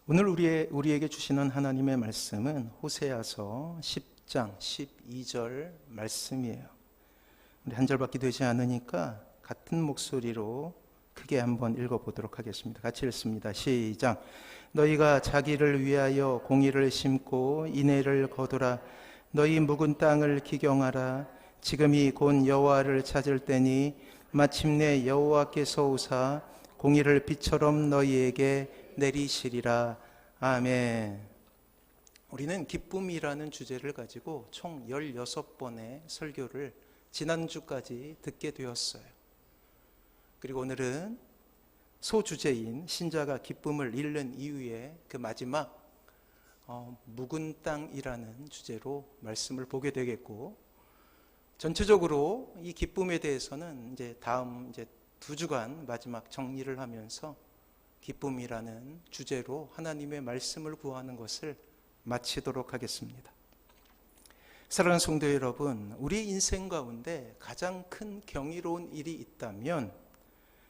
오늘 우리에게 주시는 하나님의 말씀은 호세아서 10장 12절 말씀이에요. 우리 한 절밖에 되지 않으니까 같은 목소리로 크게 한번 읽어보도록 하겠습니다. 같이 읽습니다. 시작. 너희가 자기를 위하여 공의를 심고 인애를 거두라. 너희 묵은 땅을 기경하라. 지금이 곧 여호와를 찾을 때니 마침내 여호와께서 오사 공의를 빛처럼 너희에게 내리시리라. 아멘. 우리는 기쁨이라는 주제를 가지고 총 16번의 설교를 지난주까지 듣게 되었어요. 그리고 오늘은 소주제인 신자가 기쁨을 잃는 이유의 그 마지막 묵은 땅이라는 주제로 말씀을 보게 되겠고, 전체적으로 이 기쁨에 대해서는 다음 2주간 마지막 정리를 하면서 기쁨이라는 주제로 하나님의 말씀을 구하는 것을 마치도록 하겠습니다. 사랑하는 성도 여러분, 우리 인생 가운데 가장 큰 경이로운 일이 있다면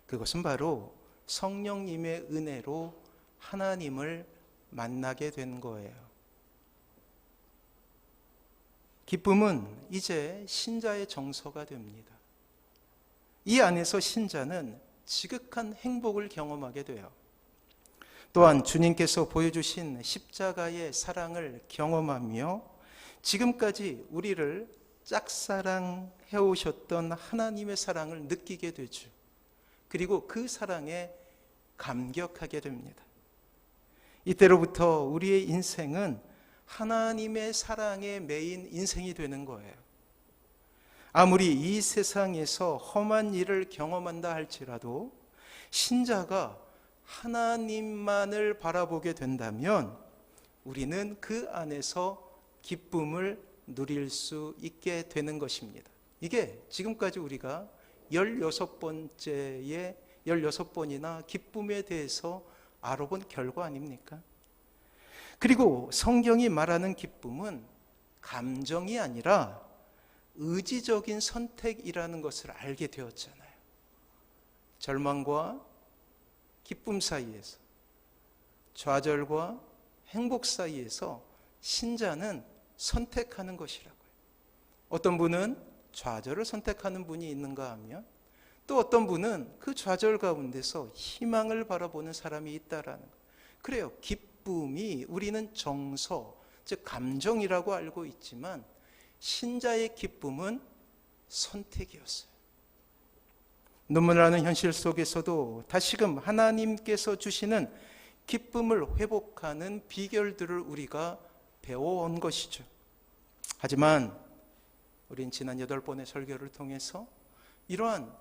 그것은 바로 성령님의 은혜로 하나님을 만나게 된 거예요. 기쁨은 이제 신자의 정서가 됩니다. 이 안에서 신자는 지극한 행복을 경험하게 돼요. 또한 주님께서 보여주신 십자가의 사랑을 경험하며 지금까지 우리를 짝사랑해 오셨던 하나님의 사랑을 느끼게 되죠. 그리고 그 사랑에 감격하게 됩니다. 이때로부터 우리의 인생은 하나님의 사랑에 매인 인생이 되는 거예요. 아무리 이 세상에서 험한 일을 경험한다 할지라도 신자가 하나님만을 바라보게 된다면 우리는 그 안에서 기쁨을 누릴 수 있게 되는 것입니다. 이게 지금까지 우리가 16번이나 기쁨에 대해서 알아본 결과 아닙니까? 그리고 성경이 말하는 기쁨은 감정이 아니라 의지적인 선택이라는 것을 알게 되었잖아요. 절망과 기쁨 사이에서, 좌절과 행복 사이에서 신자는 선택하는 것이라고요. 어떤 분은 좌절을 선택하는 분이 있는가 하면 또 어떤 분은 그 좌절 가운데서 희망을 바라보는 사람이 있다라는 거예요. 그래요. 기쁨이 우리는 정서, 즉 감정이라고 알고 있지만 신자의 기쁨은 선택이었어요. 눈물 나는 현실 속에서도 다시금 하나님께서 주시는 기쁨을 회복하는 비결들을 우리가 배워온 것이죠. 하지만 우린 지난 8번의 설교를 통해서 이러한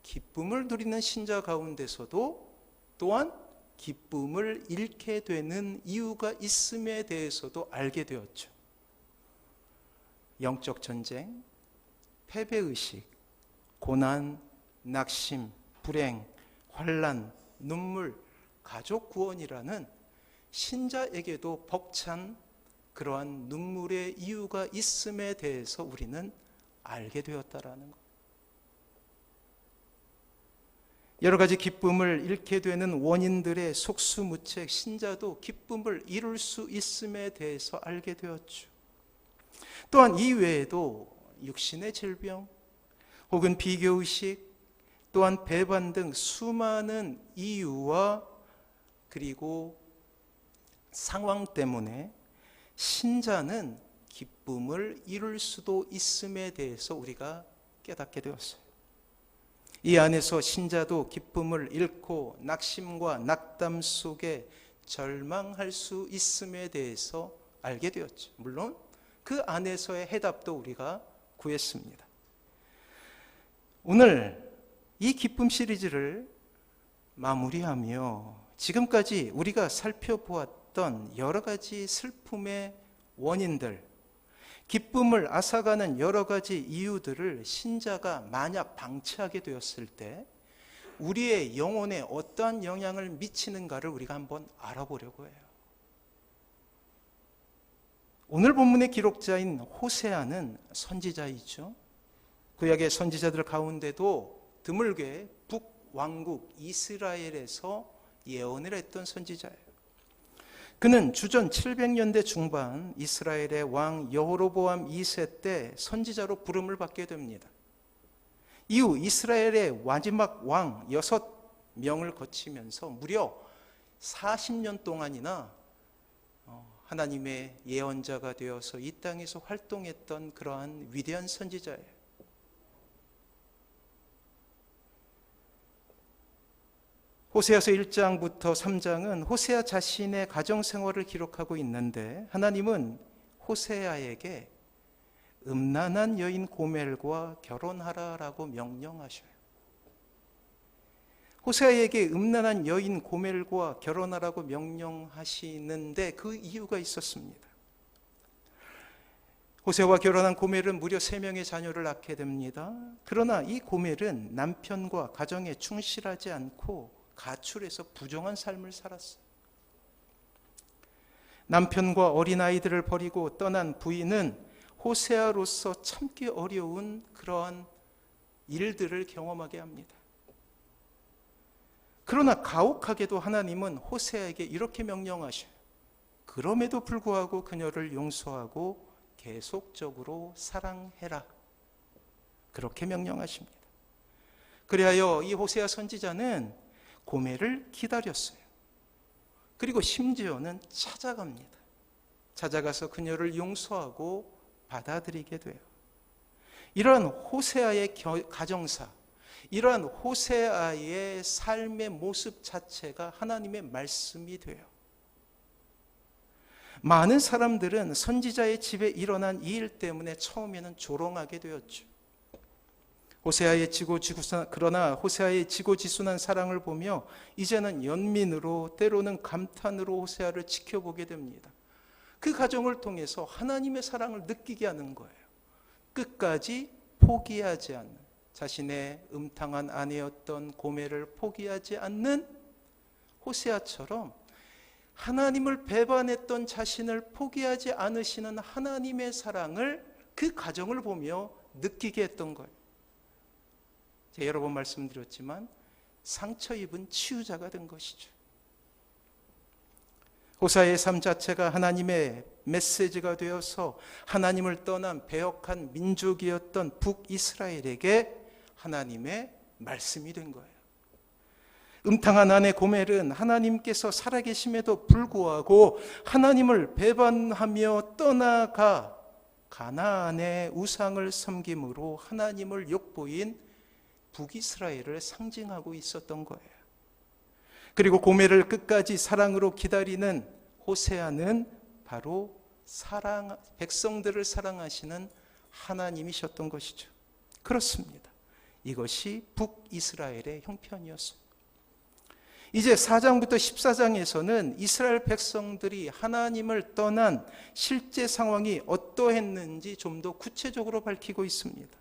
기쁨을 누리는 신자 가운데서도 또한 기쁨을 잃게 되는 이유가 있음에 대해서도 알게 되었죠. 영적 전쟁, 패배의식, 고난, 낙심, 불행, 환난, 눈물, 가족 구원이라는 신자에게도 벅찬 그러한 눈물의 이유가 있음에 대해서 우리는 알게 되었다라는 것. 여러 가지 기쁨을 잃게 되는 원인들의 속수무책, 신자도 기쁨을 잃을 수 있음에 대해서 알게 되었죠. 또한 이 외에도 육신의 질병, 혹은 비교의식, 또한 배반 등 수많은 이유와 그리고 상황 때문에 신자는 기쁨을 잃을 수도 있음에 대해서 우리가 깨닫게 되었어요. 이 안에서 신자도 기쁨을 잃고 낙심과 낙담 속에 절망할 수 있음에 대해서 알게 되었죠. 물론 그 안에서의 해답도 우리가 구했습니다. 오늘 이 기쁨 시리즈를 마무리하며 지금까지 우리가 살펴보았던 여러 가지 슬픔의 원인들, 기쁨을 앗아가는 여러 가지 이유들을 신자가 만약 방치하게 되었을 때 우리의 영혼에 어떠한 영향을 미치는가를 우리가 한번 알아보려고 해요. 오늘 본문의 기록자인 호세아는 선지자이죠. 구약의 선지자들 가운데도 드물게 북왕국 이스라엘에서 예언을 했던 선지자예요. 그는 주전 700년대 중반 이스라엘의 왕 여호로보암 2세 때 선지자로 부름을 받게 됩니다. 이후 이스라엘의 마지막 왕 6명을 거치면서 무려 40년 동안이나 하나님의 예언자가 되어서 이 땅에서 활동했던 그러한 위대한 선지자예요. 호세아서 1장부터 3장은 호세아 자신의 가정생활을 기록하고 있는데 하나님은 호세아에게 음란한 여인 고멜과 결혼하라라고 명령하셔요. 호세아에게 음란한 여인 고멜과 결혼하라고 명령하시는데 그 이유가 있었습니다. 호세아와 결혼한 고멜은 무려 3명의 자녀를 낳게 됩니다. 그러나 이 고멜은 남편과 가정에 충실하지 않고 가출해서 부정한 삶을 살았어요. 남편과 어린아이들을 버리고 떠난 부인은 호세아로서 참기 어려운 그러한 일들을 경험하게 합니다. 그러나 가혹하게도 하나님은 호세아에게 이렇게 명령하셔요. 그럼에도 불구하고 그녀를 용서하고 계속적으로 사랑해라. 그렇게 명령하십니다. 그리하여 이 호세아 선지자는 고멜을 기다렸어요. 그리고 심지어는 찾아갑니다. 찾아가서 그녀를 용서하고 받아들이게 돼요. 이러한 호세아의 가정사, 이러한 호세아의 삶의 모습 자체가 하나님의 말씀이 돼요. 많은 사람들은 선지자의 집에 일어난 이 일 때문에 처음에는 조롱하게 되었죠. 그러나 호세아의 지고지순한 사랑을 보며 이제는 연민으로 때로는 감탄으로 호세아를 지켜보게 됩니다. 그 과정을 통해서 하나님의 사랑을 느끼게 하는 거예요. 끝까지 포기하지 않는, 자신의 음탕한 아내였던 고멜을 포기하지 않는 호세아처럼 하나님을 배반했던 자신을 포기하지 않으시는 하나님의 사랑을 그 과정을 보며 느끼게 했던 거예요. 제가 여러 번 말씀드렸지만 상처 입은 치유자가 된 것이죠. 호세아의 삶 자체가 하나님의 메시지가 되어서 하나님을 떠난 배역한 민족이었던 북이스라엘에게 하나님의 말씀이 된 거예요. 음탕한 아내 고멜은 하나님께서 살아계심에도 불구하고 하나님을 배반하며 떠나가 가나안의 우상을 섬김으로 하나님을 욕보인 북이스라엘을 상징하고 있었던 거예요. 그리고 고멜을 끝까지 사랑으로 기다리는 호세아는 바로 백성들을 사랑하시는 하나님이셨던 것이죠. 그렇습니다. 이것이 북이스라엘의 형편이었습니다. 이제 4장부터 14장에서는 이스라엘 백성들이 하나님을 떠난 실제 상황이 어떠했는지 좀 더 구체적으로 밝히고 있습니다.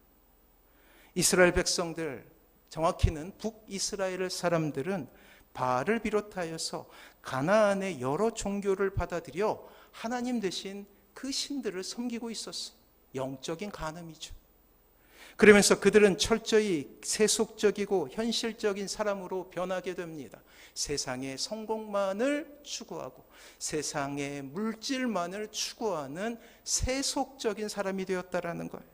이스라엘 백성들, 정확히는 북이스라엘 사람들은 바알을 비롯하여서 가나안의 여러 종교를 받아들여 하나님 대신 그 신들을 섬기고 있었어요. 영적인 간음이죠. 그러면서 그들은 철저히 세속적이고 현실적인 사람으로 변하게 됩니다. 세상의 성공만을 추구하고 세상의 물질만을 추구하는 세속적인 사람이 되었다라는 거예요.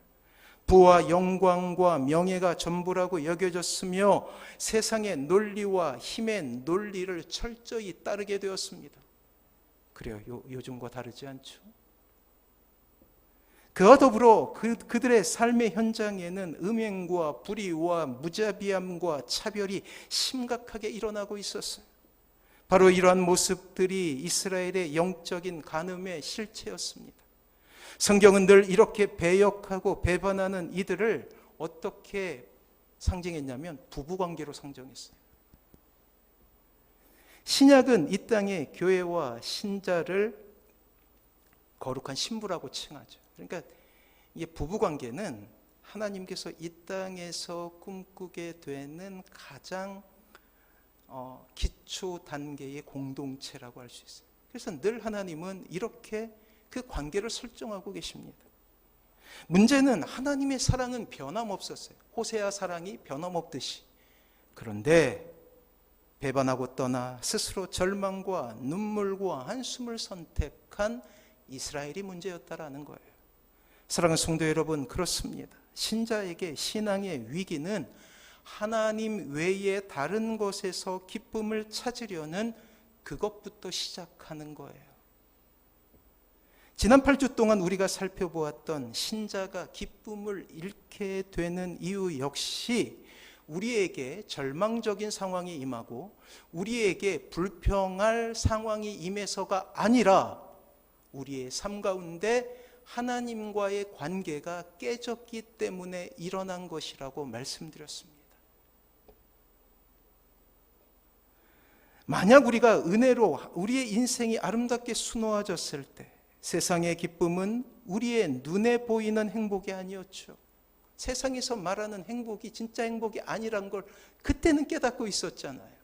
부와 영광과 명예가 전부라고 여겨졌으며 세상의 논리와 힘의 논리를 철저히 따르게 되었습니다. 그래요. 요즘과 다르지 않죠. 그와 더불어 그들의 삶의 현장에는 음행과 불의와 무자비함과 차별이 심각하게 일어나고 있었어요. 바로 이러한 모습들이 이스라엘의 영적인 간음의 실체였습니다. 성경은 늘 이렇게 배역하고 배반하는 이들을 어떻게 상징했냐면 부부관계로 상징했어요. 신약은 이 땅의 교회와 신자를 거룩한 신부라고 칭하죠. 그러니까 이 부부관계는 하나님께서 이 땅에서 꿈꾸게 되는 가장 기초 단계의 공동체라고 할 수 있어요. 그래서 늘 하나님은 이렇게 그 관계를 설정하고 계십니다. 문제는 하나님의 사랑은 변함없었어요. 호세아 사랑이 변함없듯이. 그런데 배반하고 떠나 스스로 절망과 눈물과 한숨을 선택한 이스라엘이 문제였다라는 거예요. 사랑하는 성도 여러분, 그렇습니다. 신자에게 신앙의 위기는 하나님 외에 다른 것에서 기쁨을 찾으려는 그것부터 시작하는 거예요. 지난 8주 동안 우리가 살펴보았던 신자가 기쁨을 잃게 되는 이유 역시 우리에게 절망적인 상황이 임하고 우리에게 불평할 상황이 임해서가 아니라 우리의 삶 가운데 하나님과의 관계가 깨졌기 때문에 일어난 것이라고 말씀드렸습니다. 만약 우리가 은혜로 우리의 인생이 아름답게 수놓아졌을 때 세상의 기쁨은 우리의 눈에 보이는 행복이 아니었죠. 세상에서 말하는 행복이 진짜 행복이 아니란 걸 그때는 깨닫고 있었잖아요.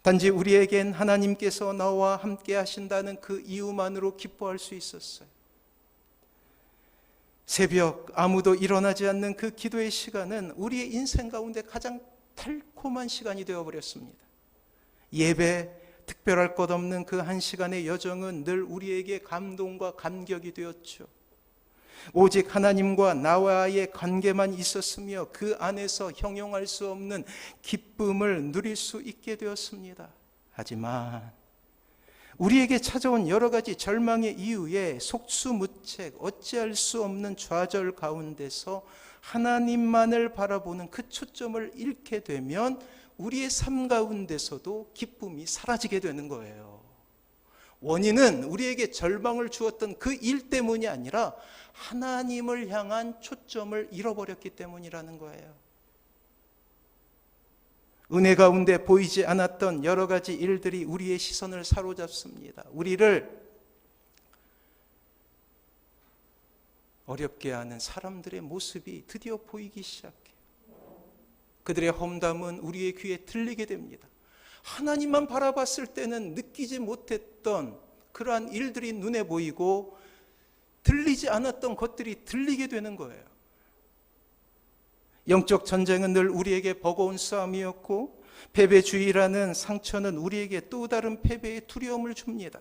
단지 우리에겐 하나님께서 나와 함께 하신다는 그 이유만으로 기뻐할 수 있었어요. 새벽 아무도 일어나지 않는 그 기도의 시간은 우리의 인생 가운데 가장 달콤한 시간이 되어버렸습니다. 예배, 특별할 것 없는 그 한 시간의 여정은 늘 우리에게 감동과 감격이 되었죠. 오직 하나님과 나와의 관계만 있었으며 그 안에서 형용할 수 없는 기쁨을 누릴 수 있게 되었습니다. 하지만 우리에게 찾아온 여러 가지 절망의 이유에 속수무책 어찌할 수 없는 좌절 가운데서 하나님만을 바라보는 그 초점을 잃게 되면 우리의 삶 가운데서도 기쁨이 사라지게 되는 거예요. 원인은 우리에게 절망을 주었던 그 일 때문이 아니라 하나님을 향한 초점을 잃어버렸기 때문이라는 거예요. 은혜 가운데 보이지 않았던 여러 가지 일들이 우리의 시선을 사로잡습니다. 우리를 어렵게 하는 사람들의 모습이 드디어 보이기 시작해요. 그들의 험담은 우리의 귀에 들리게 됩니다. 하나님만 바라봤을 때는 느끼지 못했던 그러한 일들이 눈에 보이고 들리지 않았던 것들이 들리게 되는 거예요. 영적 전쟁은 늘 우리에게 버거운 싸움이었고 패배주의라는 상처는 우리에게 또 다른 패배의 두려움을 줍니다.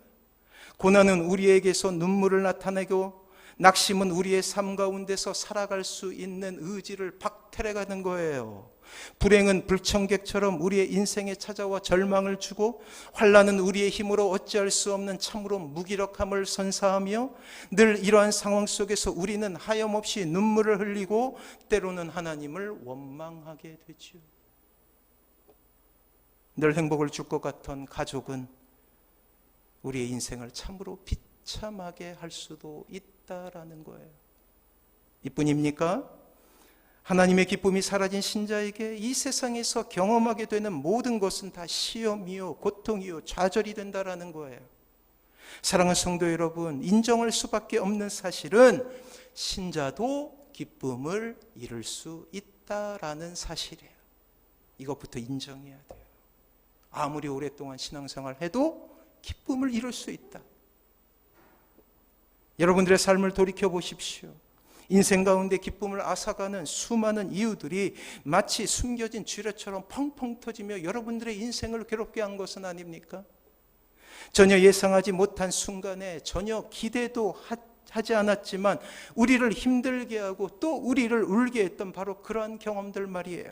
고난은 우리에게서 눈물을 나타내고 낙심은 우리의 삶 가운데서 살아갈 수 있는 의지를 박탈해가는 거예요. 불행은 불청객처럼 우리의 인생에 찾아와 절망을 주고 환난은 우리의 힘으로 어찌할 수 없는 참으로 무기력함을 선사하며 늘 이러한 상황 속에서 우리는 하염없이 눈물을 흘리고 때로는 하나님을 원망하게 되지요. 늘 행복을 줄 것 같던 가족은 우리의 인생을 참으로 비참하게 할 수도 있다라는 거예요. 이뿐입니까? 하나님의 기쁨이 사라진 신자에게 이 세상에서 경험하게 되는 모든 것은 다 시험이요, 고통이요, 좌절이 된다라는 거예요. 사랑하는 성도 여러분, 인정할 수밖에 없는 사실은 신자도 기쁨을 잃을 수 있다라는 사실이에요. 이것부터 인정해야 돼요. 아무리 오랫동안 신앙생활 해도 기쁨을 잃을 수 있다. 여러분들의 삶을 돌이켜 보십시오. 인생 가운데 기쁨을 앗아가는 수많은 이유들이 마치 숨겨진 쥐레처럼 펑펑 터지며 여러분들의 인생을 괴롭게 한 것은 아닙니까? 전혀 예상하지 못한 순간에 전혀 기대도 하지 않았지만 우리를 힘들게 하고 또 우리를 울게 했던 바로 그러한 경험들 말이에요.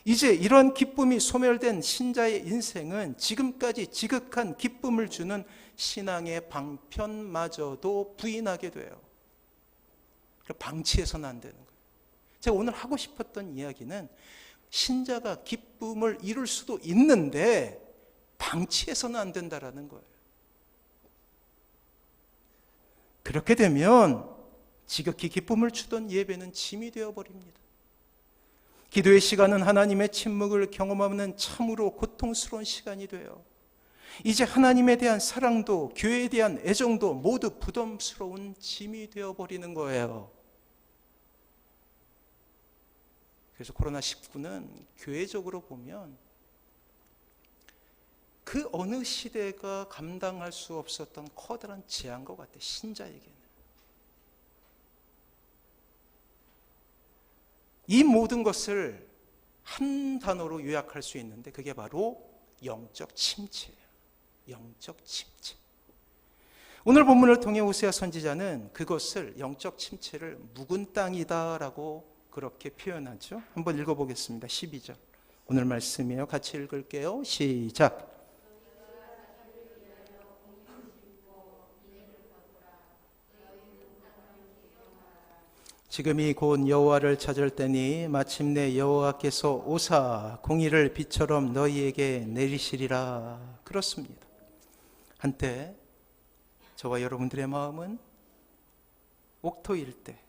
이제 이런 기쁨이 소멸된 신자의 인생은 지금까지 지극한 기쁨을 주는 신앙의 방편마저도 부인하게 돼요. 방치해서는 안 되는 거예요. 제가 오늘 하고 싶었던 이야기는 신자가 기쁨을 이룰 수도 있는데 방치해서는 안 된다라는 거예요. 그렇게 되면 지극히 기쁨을 주던 예배는 짐이 되어버립니다. 기도의 시간은 하나님의 침묵을 경험하는 참으로 고통스러운 시간이 돼요. 이제 하나님에 대한 사랑도 교회에 대한 애정도 모두 부담스러운 짐이 되어버리는 거예요. 그래서 코로나19는 교회적으로 보면 그 어느 시대가 감당할 수 없었던 커다란 재앙인 것 같아요. 신자에게는. 이 모든 것을 한 단어로 요약할 수 있는데 그게 바로 영적 침체예요. 영적 침체. 오늘 본문을 통해 호세아 선지자는 그것을, 영적 침체를 묵은 땅이다라고 그렇게 표현하죠. 한번 읽어보겠습니다. 12절. 오늘 말씀이에요. 같이 읽을게요. 시작. 지금이 곧 여호와를 찾을 때니 마침내 여호와께서 오사 공의를 비처럼 너희에게 내리시리라. 그렇습니다. 한때 저와 여러분들의 마음은 옥토일 때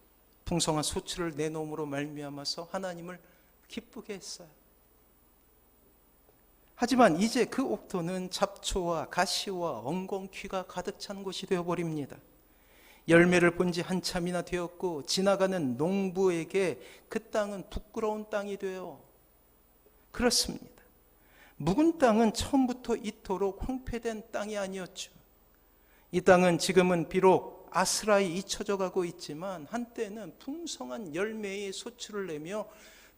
풍성한 소출을 내놓음으로 말미암아서 하나님을 기쁘게 했어요. 하지만 이제 그 옥토는 잡초와 가시와 엉겅퀴가 가득 찬 곳이 되어버립니다. 열매를 본 지 한참이나 되었고 지나가는 농부에게 그 땅은 부끄러운 땅이 되어, 그렇습니다. 묵은 땅은 처음부터 이토록 황폐된 땅이 아니었죠. 이 땅은 지금은 비록 아스라이 잊혀져 가고 있지만 한때는 풍성한 열매의 소출을 내며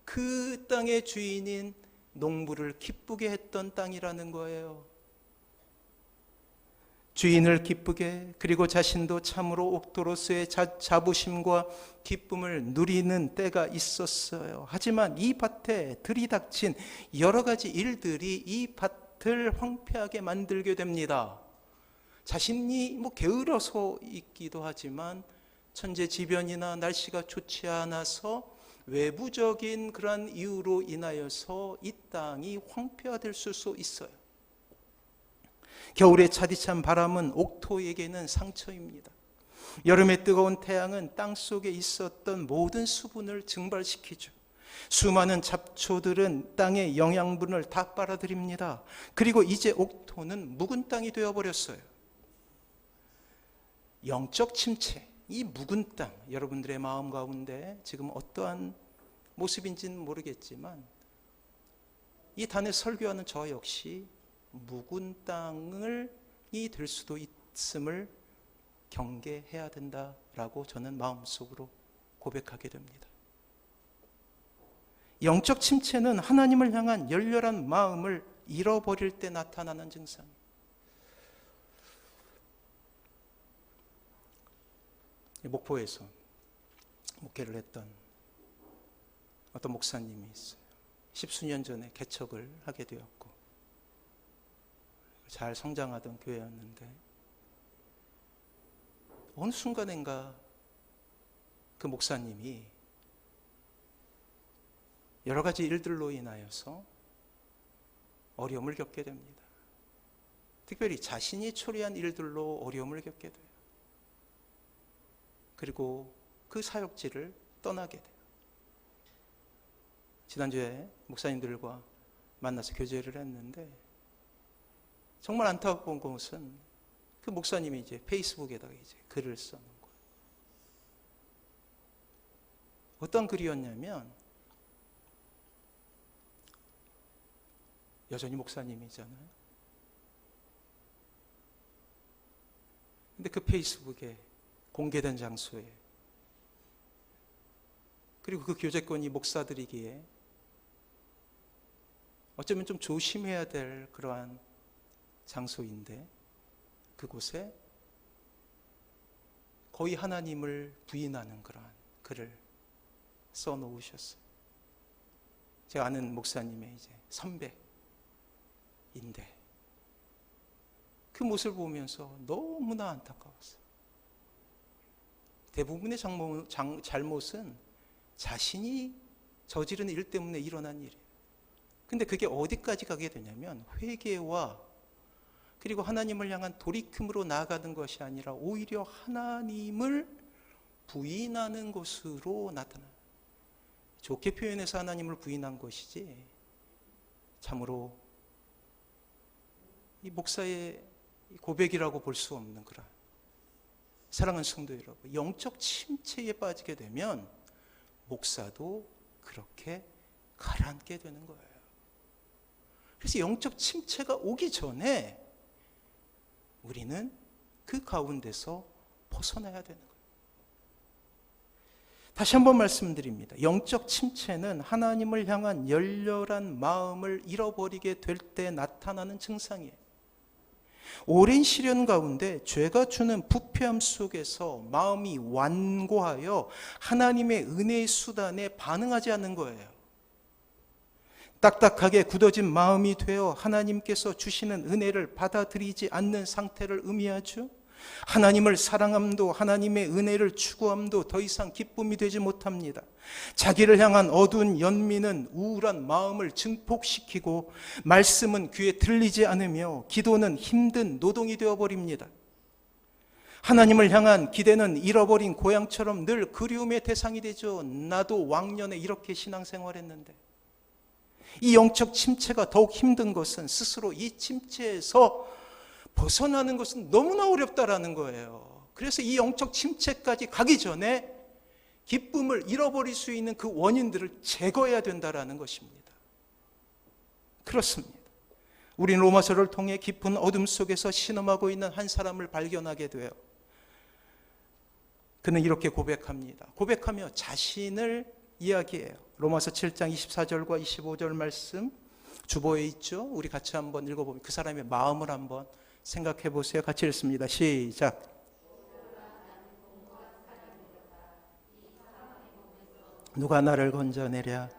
그 땅의 주인인 농부를 기쁘게 했던 땅이라는 거예요. 주인을 기쁘게, 그리고 자신도 참으로 옥토로서의 자부심과 기쁨을 누리는 때가 있었어요. 하지만 이 밭에 들이닥친 여러 가지 일들이 이 밭을 황폐하게 만들게 됩니다. 자신이 게을러서 있기도 하지만 천재지변이나 날씨가 좋지 않아서 외부적인 그런 이유로 인하여서 이 땅이 황폐화될 수 있어요. 겨울의 차디찬 바람은 옥토에게는 상처입니다. 여름의 뜨거운 태양은 땅 속에 있었던 모든 수분을 증발시키죠. 수많은 잡초들은 땅의 영양분을 다 빨아들입니다. 그리고 이제 옥토는 묵은 땅이 되어버렸어요. 영적 침체, 이 묵은 땅, 여러분들의 마음 가운데 지금 어떠한 모습인지는 모르겠지만 이 단에 설교하는 저 역시 묵은 땅이 될 수도 있음을 경계해야 된다라고 저는 마음속으로 고백하게 됩니다. 영적 침체는 하나님을 향한 열렬한 마음을 잃어버릴 때 나타나는 증상입니다. 목포에서 목회를 했던 어떤 목사님이 있어요. 10수년 전에 개척을 하게 되었고 잘 성장하던 교회였는데 어느 순간인가 그 목사님이 여러 가지 일들로 인하여서 어려움을 겪게 됩니다. 특별히 자신이 초래한 일들로 어려움을 겪게 돼요. 그리고 그 사역지를 떠나게 돼요. 지난주에 목사님들과 만나서 교제를 했는데 정말 안타까운 것은 그 목사님이 이제 페이스북에다가 이제 글을 써놓은 거예요. 어떤 글이었냐면, 여전히 목사님이잖아요. 근데 그 페이스북에 공개된 장소에, 그리고 그 교제권이 목사들이기에 어쩌면 좀 조심해야 될 그러한 장소인데 그곳에 거의 하나님을 부인하는 그러한 글을 써놓으셨어요. 제가 아는 목사님의 이제 선배인데 그 모습을 보면서 너무나 안타까웠어요. 대부분의 잘못은 자신이 저지른 일 때문에 일어난 일이에요. 근데 그게 어디까지 가게 되냐면 회개와 그리고 하나님을 향한 돌이킴으로 나아가는 것이 아니라 오히려 하나님을 부인하는 것으로 나타나요. 좋게 표현해서 하나님을 부인한 것이지 참으로 이 목사의 고백이라고 볼 수 없는 그런, 사랑하는 성도 여러분, 영적 침체에 빠지게 되면 목사도 그렇게 가라앉게 되는 거예요. 그래서 영적 침체가 오기 전에 우리는 그 가운데서 벗어나야 되는 거예요. 다시 한번 말씀드립니다. 영적 침체는 하나님을 향한 열렬한 마음을 잃어버리게 될 때 나타나는 증상이에요. 오랜 시련 가운데 죄가 주는 부패함 속에서 마음이 완고하여 하나님의 은혜의 수단에 반응하지 않는 거예요. 딱딱하게 굳어진 마음이 되어 하나님께서 주시는 은혜를 받아들이지 않는 상태를 의미하죠. 하나님을 사랑함도 하나님의 은혜를 추구함도 더 이상 기쁨이 되지 못합니다. 자기를 향한 어두운 연민은 우울한 마음을 증폭시키고 말씀은 귀에 들리지 않으며 기도는 힘든 노동이 되어버립니다. 하나님을 향한 기대는 잃어버린 고향처럼 늘 그리움의 대상이 되죠. 나도 왕년에 이렇게 신앙생활했는데. 이 영적 침체가 더욱 힘든 것은 스스로 이 침체에서 벗어나는 것은 너무나 어렵다라는 거예요. 그래서 이 영적 침체까지 가기 전에 기쁨을 잃어버릴 수 있는 그 원인들을 제거해야 된다라는 것입니다. 그렇습니다. 우린 로마서를 통해 깊은 어둠 속에서 신음하고 있는 한 사람을 발견하게 돼요. 그는 이렇게 고백합니다. 고백하며 자신을 이야기해요. 로마서 7장 24절과 25절 말씀 주보에 있죠. 우리 같이 한번 읽어보면 그 사람의 마음을 한번 생각해 보세요. 같이 읽습니다. 시작. 누가 나를 건져내랴.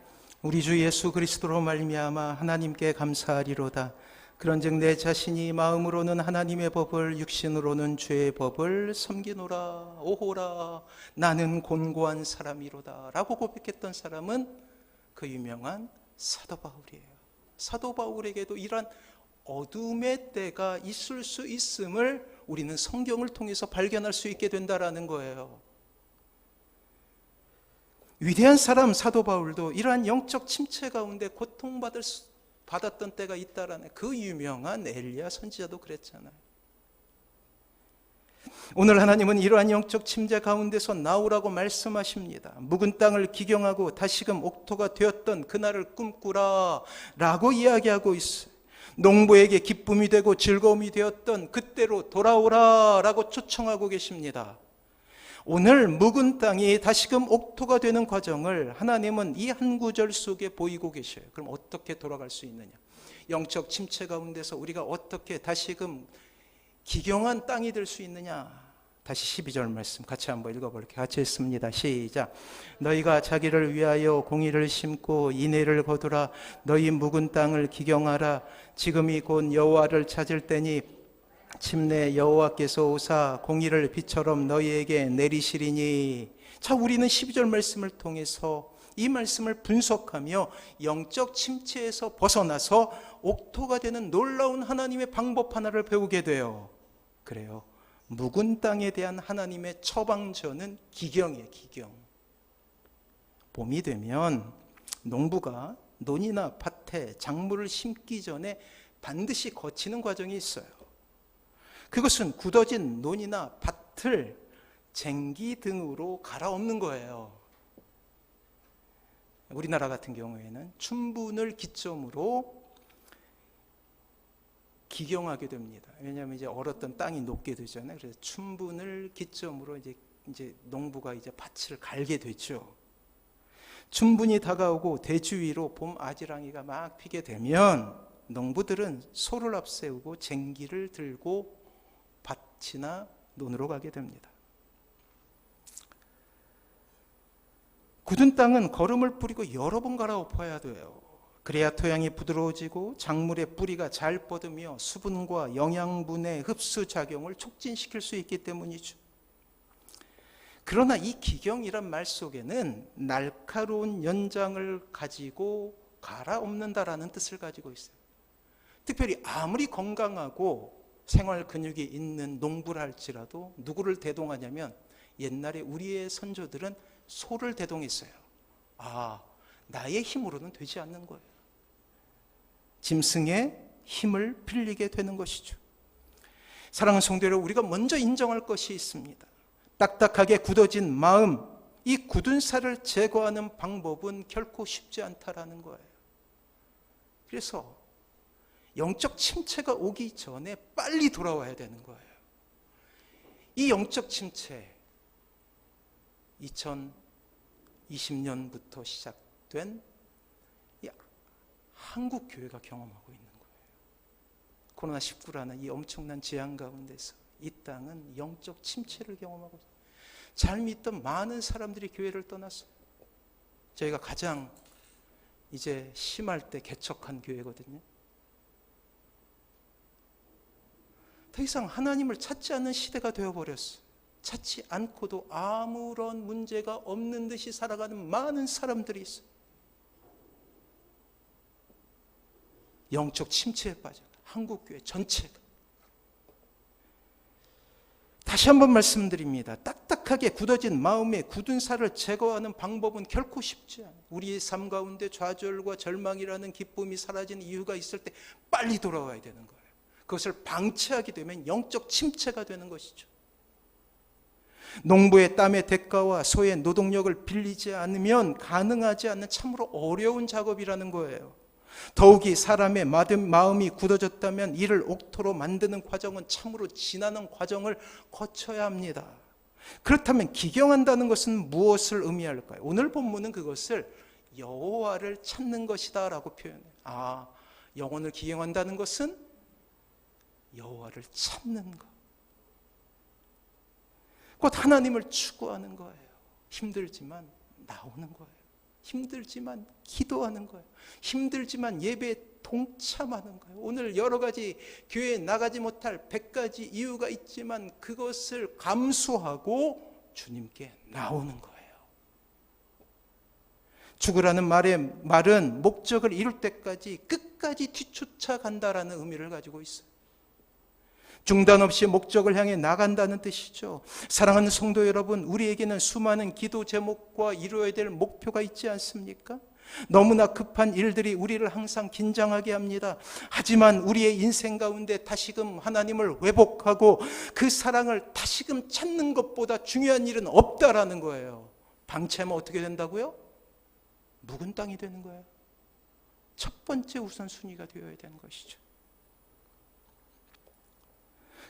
우리 주 예수 그리스도로 말미암아 하나님께 감사하리로다. 그런즉 내 자신이 마음으로는 하나님의 법을 육신으로는 죄의 법을 섬기노라. 오호라 나는 곤고한 사람이로다 라고 고백했던 사람은 그 유명한 사도 바울이에요. 사도 바울에게도 이러한 어둠의 때가 있을 수 있음을 우리는 성경을 통해서 발견할 수 있게 된다라는 거예요. 위대한 사람 사도 바울도 이러한 영적 침체 가운데 고통받았던 때가 있다라는 그 유명한 엘리야 선지자도 그랬잖아요. 오늘 하나님은 이러한 영적 침체 가운데서 나오라고 말씀하십니다. 묵은 땅을 기경하고 다시금 옥토가 되었던 그날을 꿈꾸라 라고 이야기하고 있어요. 농부에게 기쁨이 되고 즐거움이 되었던 그때로 돌아오라 라고 초청하고 계십니다. 오늘 묵은 땅이 다시금 옥토가 되는 과정을 하나님은 이 한 구절 속에 보이고 계셔요. 그럼 어떻게 돌아갈 수 있느냐? 영적 침체 가운데서 우리가 어떻게 다시금 기경한 땅이 될 수 있느냐? 다시 12절 말씀 같이 한번 읽어볼게요. 같이 읽습니다. 시작. 너희가 자기를 위하여 공의를 심고 인애를 거두라. 너희 묵은 땅을 기경하라. 지금이 곧 여호와를 찾을 때니 침례 여호와께서 오사 공의를 비처럼 너희에게 내리시리니. 자, 우리는 12절 말씀을 통해서 이 말씀을 분석하며 영적 침체에서 벗어나서 옥토가 되는 놀라운 하나님의 방법 하나를 배우게 돼요. 그래요. 묵은 땅에 대한 하나님의 처방전은 기경이에요. 기경. 봄이 되면 농부가 논이나 밭에 작물을 심기 전에 반드시 거치는 과정이 있어요. 그것은 굳어진 논이나 밭을 쟁기 등으로 갈아엎는 거예요. 우리나라 같은 경우에는 춘분을 기점으로 기경하게 됩니다. 왜냐하면 이제 얼었던 땅이 녹게 되잖아요. 그래서 춘분을 기점으로 이제 농부가 이제 밭을 갈게 되죠. 춘분이 다가오고 대추 위로 봄 아지랑이가 막 피게 되면 농부들은 소를 앞세우고 쟁기를 들고 밭이나 논으로 가게 됩니다. 굳은 땅은 거름을 뿌리고 여러 번 갈아엎어야 돼요. 그래야 토양이 부드러워지고 작물의 뿌리가 잘 뻗으며 수분과 영양분의 흡수작용을 촉진시킬 수 있기 때문이죠. 그러나 이 기경이란 말 속에는 날카로운 연장을 가지고 갈아엎는다라는 뜻을 가지고 있어요. 특별히 아무리 건강하고 생활 근육이 있는 농부라 할지라도 누구를 대동하냐면 옛날에 우리의 선조들은 소를 대동했어요. 나의 힘으로는 되지 않는 거예요. 짐승의 힘을 빌리게 되는 것이죠. 사랑하는 성도 여러분, 우리가 먼저 인정할 것이 있습니다. 딱딱하게 굳어진 마음, 이 굳은 살을 제거하는 방법은 결코 쉽지 않다라는 거예요. 그래서 영적 침체가 오기 전에 빨리 돌아와야 되는 거예요. 이 영적 침체, 20년부터 시작된 이 한국 교회가 경험하고 있는 거예요. 코로나19라는 이 엄청난 재앙 가운데서 이 땅은 영적 침체를 경험하고 있어요. 잘 믿던 많은 사람들이 교회를 떠났어요. 저희가 가장 이제 심할 때 개척한 교회거든요. 더 이상 하나님을 찾지 않는 시대가 되어버렸어요. 찾지 않고도 아무런 문제가 없는 듯이 살아가는 많은 사람들이 있어요. 영적 침체에 빠져 한국교회 전체가. 다시 한번 말씀드립니다. 딱딱하게 굳어진 마음의 굳은 살을 제거하는 방법은 결코 쉽지 않아요. 우리의 삶 가운데 좌절과 절망이라는 기쁨이 사라지는 이유가 있을 때 빨리 돌아와야 되는 거예요. 그것을 방치하게 되면 영적 침체가 되는 것이죠. 농부의 땀의 대가와 소의 노동력을 빌리지 않으면 가능하지 않는 참으로 어려운 작업이라는 거예요. 더욱이 사람의 마음이 굳어졌다면 이를 옥토로 만드는 과정은 참으로 지나는 과정을 거쳐야 합니다. 그렇다면 기경한다는 것은 무엇을 의미할까요? 오늘 본문은 그것을 여호와를 찾는 것이다 라고 표현해요. 영혼을 기경한다는 것은 여호와를 찾는 것, 곧 하나님을 추구하는 거예요. 힘들지만 나오는 거예요. 힘들지만 기도하는 거예요. 힘들지만 예배에 동참하는 거예요. 오늘 여러 가지 교회에 나가지 못할 100가지 이유가 있지만 그것을 감수하고 주님께 나오는 거예요. 죽으라는 말은 목적을 이룰 때까지 끝까지 뒤쫓아간다라는 의미를 가지고 있어요. 중단 없이 목적을 향해 나간다는 뜻이죠. 사랑하는 성도 여러분, 우리에게는 수많은 기도 제목과 이루어야 될 목표가 있지 않습니까? 너무나 급한 일들이 우리를 항상 긴장하게 합니다. 하지만 우리의 인생 가운데 다시금 하나님을 회복하고 그 사랑을 다시금 찾는 것보다 중요한 일은 없다라는 거예요. 방치하면 어떻게 된다고요? 묵은 땅이 되는 거예요. 첫 번째 우선순위가 되어야 되는 것이죠.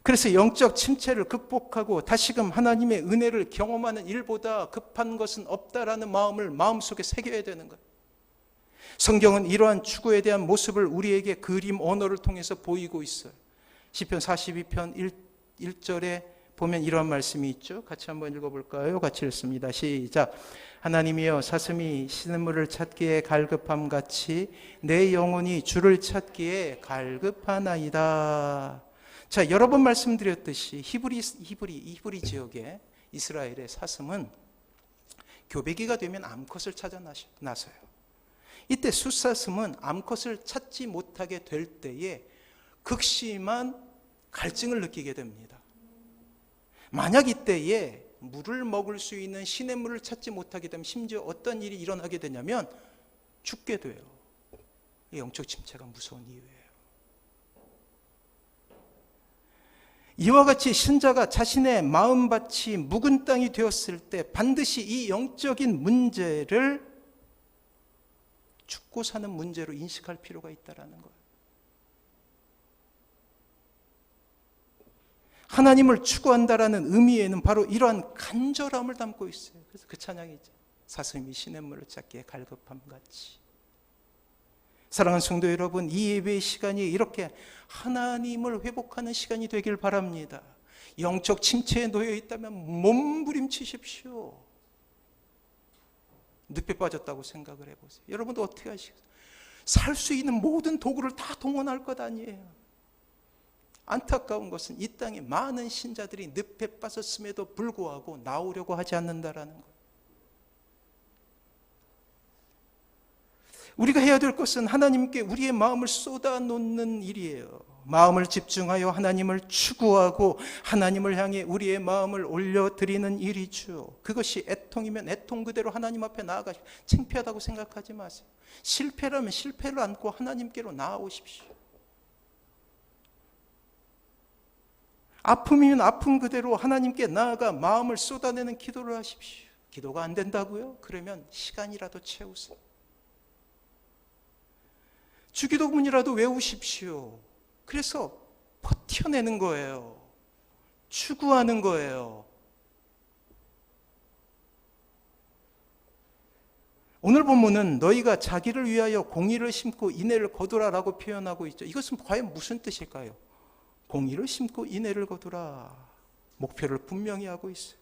그래서 영적 침체를 극복하고 다시금 하나님의 은혜를 경험하는 일보다 급한 것은 없다라는 마음을 마음속에 새겨야 되는 거예요. 성경은 이러한 추구에 대한 모습을 우리에게 그림 언어를 통해서 보이고 있어요. 시편 42편 1절에 보면 이러한 말씀이 있죠. 같이 한번 읽어볼까요? 같이 읽습니다. 시작. 하나님이여, 사슴이 시냇물을 찾기에 갈급함 같이 내 영혼이 주를 찾기에 갈급하나이다. 자, 여러 번 말씀드렸듯이 히브리 지역의 이스라엘의 사슴은 교배기가 되면 암컷을 찾아 나서요. 이때 숫사슴은 암컷을 찾지 못하게 될 때에 극심한 갈증을 느끼게 됩니다. 만약 이때에 물을 먹을 수 있는 시냇물을 찾지 못하게 되면 심지어 어떤 일이 일어나게 되냐면 죽게 돼요. 영적 침체가 무서운 이유예요. 이와 같이 신자가 자신의 마음밭이 묵은 땅이 되었을 때 반드시 이 영적인 문제를 죽고 사는 문제로 인식할 필요가 있다는 거예요. 하나님을 추구한다라는 의미에는 바로 이러한 간절함을 담고 있어요. 그래서 그 찬양이 있죠. 사슴이 시냇물을 찾기에 갈급함 같이. 사랑하는 성도 여러분, 이 예배의 시간이 이렇게 하나님을 회복하는 시간이 되길 바랍니다. 영적 침체에 놓여 있다면 몸부림치십시오. 늪에 빠졌다고 생각을 해보세요. 여러분도 어떻게 하시겠어요? 살 수 있는 모든 도구를 다 동원할 것 아니에요. 안타까운 것은 이 땅에 많은 신자들이 늪에 빠졌음에도 불구하고 나오려고 하지 않는다라는 거예요. 우리가 해야 될 것은 하나님께 우리의 마음을 쏟아놓는 일이에요. 마음을 집중하여 하나님을 추구하고 하나님을 향해 우리의 마음을 올려드리는 일이죠. 그것이 애통이면 애통 그대로 하나님 앞에 나아가시고, 창피하다고 생각하지 마세요. 실패라면 실패를 안고 하나님께로 나아오십시오. 아픔이면 아픔 그대로 하나님께 나아가 마음을 쏟아내는 기도를 하십시오. 기도가 안 된다고요? 그러면 시간이라도 채우세요. 주기도문이라도 외우십시오. 그래서 버텨내는 거예요. 추구하는 거예요. 오늘 본문은 너희가 자기를 위하여 공의를 심고 인애를 거두라라고 표현하고 있죠. 이것은 과연 무슨 뜻일까요? 공의를 심고 인애를 거두라. 목표를 분명히 하고 있어요.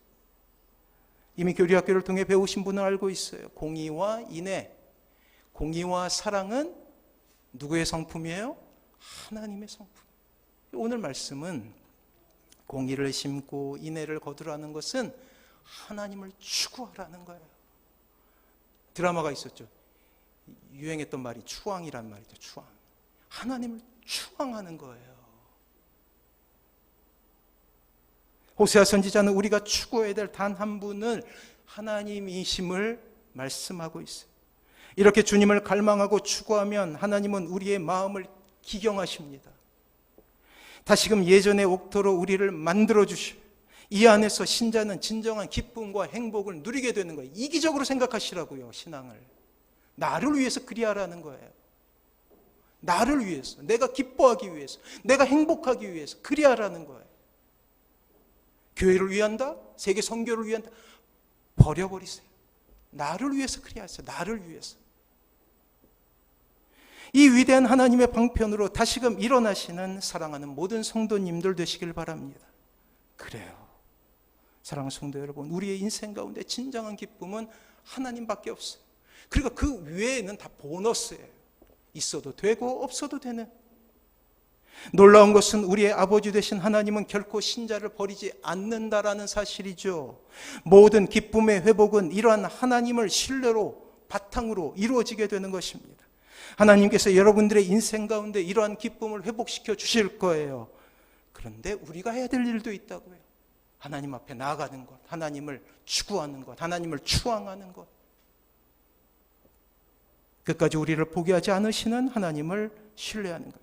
이미 교리학교를 통해 배우신 분은 알고 있어요. 공의와 인애, 공의와 사랑은 누구의 성품이에요? 하나님의 성품. 오늘 말씀은 공의를 심고 인애를 거두라는 것은 하나님을 추구하라는 거예요. 드라마가 있었죠. 유행했던 말이 추앙이란 말이죠. 추앙. 하나님을 추앙하는 거예요. 호세아 선지자는 우리가 추구해야 될 단 한 분을 하나님이심을 말씀하고 있어요. 이렇게 주님을 갈망하고 추구하면 하나님은 우리의 마음을 기경하십니다. 다시금 예전의 옥토로 우리를 만들어 주시고 이 안에서 신자는 진정한 기쁨과 행복을 누리게 되는 거예요. 이기적으로 생각하시라고요. 신앙을. 나를 위해서 그리하라는 거예요. 나를 위해서, 내가 기뻐하기 위해서, 내가 행복하기 위해서 그리하라는 거예요. 교회를 위한다? 세계 선교를 위한다? 버려버리세요. 나를 위해서 그리하세요. 나를 위해서. 이 위대한 하나님의 방편으로 다시금 일어나시는 사랑하는 모든 성도님들 되시길 바랍니다. 그래요. 사랑하는 성도 여러분, 우리의 인생 가운데 진정한 기쁨은 하나님밖에 없어요. 그리고 그 외에는 다 보너스예요. 있어도 되고 없어도 되는. 놀라운 것은 우리의 아버지 되신 하나님은 결코 신자를 버리지 않는다라는 사실이죠. 모든 기쁨의 회복은 이러한 하나님을 신뢰로 바탕으로 이루어지게 되는 것입니다. 하나님께서 여러분들의 인생 가운데 이러한 기쁨을 회복시켜 주실 거예요. 그런데 우리가 해야 될 일도 있다고요. 하나님 앞에 나아가는 것, 하나님을 추구하는 것, 하나님을 추앙하는 것. 끝까지 우리를 포기하지 않으시는 하나님을 신뢰하는 것.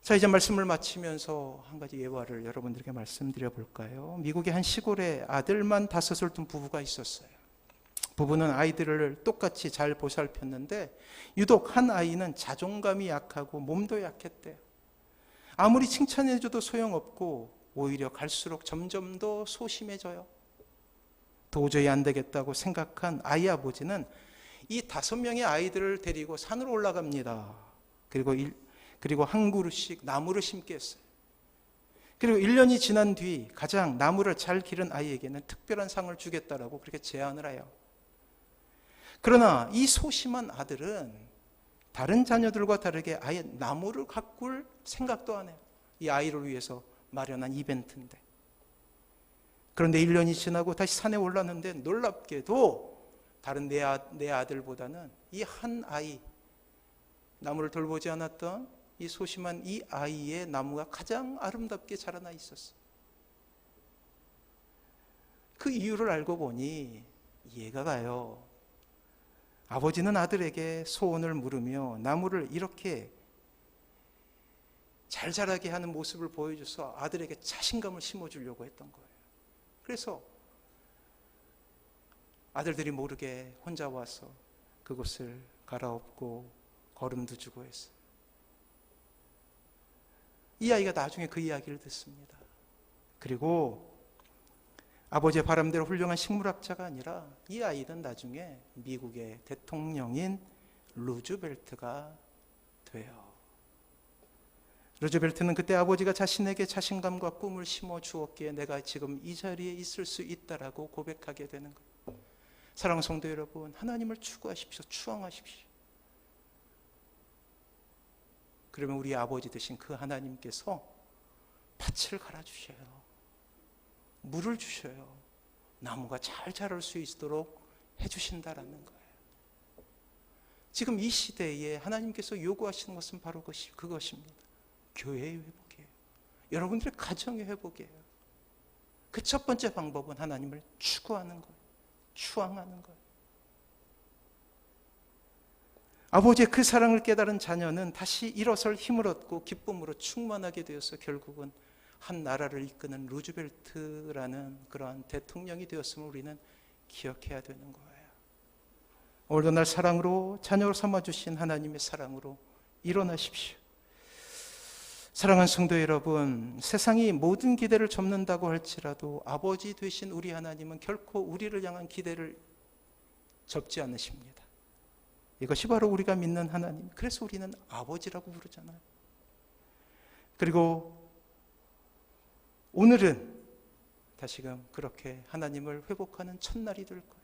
자, 이제 말씀을 마치면서 한 가지 예화를 여러분들에게 말씀드려 볼까요? 미국의 한 시골에 아들만 5을 둔 부부가 있었어요. 부부는 아이들을 똑같이 잘 보살폈는데 유독 한 아이는 자존감이 약하고 몸도 약했대요. 아무리 칭찬해줘도 소용없고 오히려 갈수록 점점 더 소심해져요. 도저히 안 되겠다고 생각한 아이 아버지는 이 5명의 아이들을 데리고 산으로 올라갑니다. 그리고 한 그루씩 나무를 심게 했어요. 그리고 1년이 지난 뒤 가장 나무를 잘 기른 아이에게는 특별한 상을 주겠다라고 그렇게 제안을 해요. 그러나 이 소심한 아들은 다른 자녀들과 다르게 아예 나무를 가꿀 생각도 안 해요. 이 아이를 위해서 마련한 이벤트인데. 그런데 1년이 지나고 다시 산에 올랐는데 놀랍게도 다른 네 아들보다는 이 한 아이, 나무를 돌보지 않았던 이 소심한 이 아이의 나무가 가장 아름답게 자라나 있었어요. 그 이유를 알고 보니 이해가 가요. 아버지는 아들에게 소원을 물으며 나무를 이렇게 잘 자라게 하는 모습을 보여줘서 아들에게 자신감을 심어주려고 했던 거예요. 그래서 아들들이 모르게 혼자 와서 그곳을 갈아엎고 거름도 주고 했어요. 이 아이가 나중에 그 이야기를 듣습니다. 그리고 아버지의 바람대로 훌륭한 식물학자가 아니라 이 아이는 나중에 미국의 대통령인 루즈벨트가 돼요. 루즈벨트는 그때 아버지가 자신에게 자신감과 꿈을 심어 주었기에 내가 지금 이 자리에 있을 수 있다라고 고백하게 되는 거예요. 사랑하는 성도 여러분, 하나님을 추구하십시오. 추앙하십시오. 그러면 우리 아버지 되신 그 하나님께서 밭을 갈아주셔요. 물을 주셔요. 나무가 잘 자랄 수 있도록 해주신다라는 거예요. 지금 이 시대에 하나님께서 요구하시는 것은 바로 그것입니다. 교회의 회복이에요. 여러분들의 가정의 회복이에요. 그 첫 번째 방법은 하나님을 추구하는 거예요. 추앙하는 거예요. 아버지의 그 사랑을 깨달은 자녀는 다시 일어설 힘을 얻고 기쁨으로 충만하게 되어서 결국은 한 나라를 이끄는 루즈벨트라는 그러한 대통령이 되었음을 우리는 기억해야 되는 거예요. 오늘도 날 사랑으로 자녀로 삼아주신 하나님의 사랑으로 일어나십시오. 사랑하는 성도 여러분, 세상이 모든 기대를 접는다고 할지라도 아버지 되신 우리 하나님은 결코 우리를 향한 기대를 접지 않으십니다. 이것이 바로 우리가 믿는 하나님. 그래서 우리는 아버지라고 부르잖아요. 그리고 오늘은 다시금 그렇게 하나님을 회복하는 첫날이 될 거예요.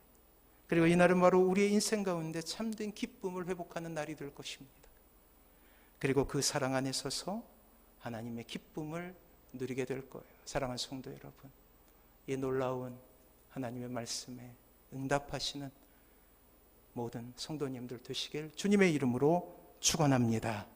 그리고 이날은 바로 우리의 인생 가운데 참된 기쁨을 회복하는 날이 될 것입니다. 그리고 그 사랑 안에 서서 하나님의 기쁨을 누리게 될 거예요. 사랑하는 성도 여러분, 이 놀라운 하나님의 말씀에 응답하시는 모든 성도님들 되시길 주님의 이름으로 축원합니다.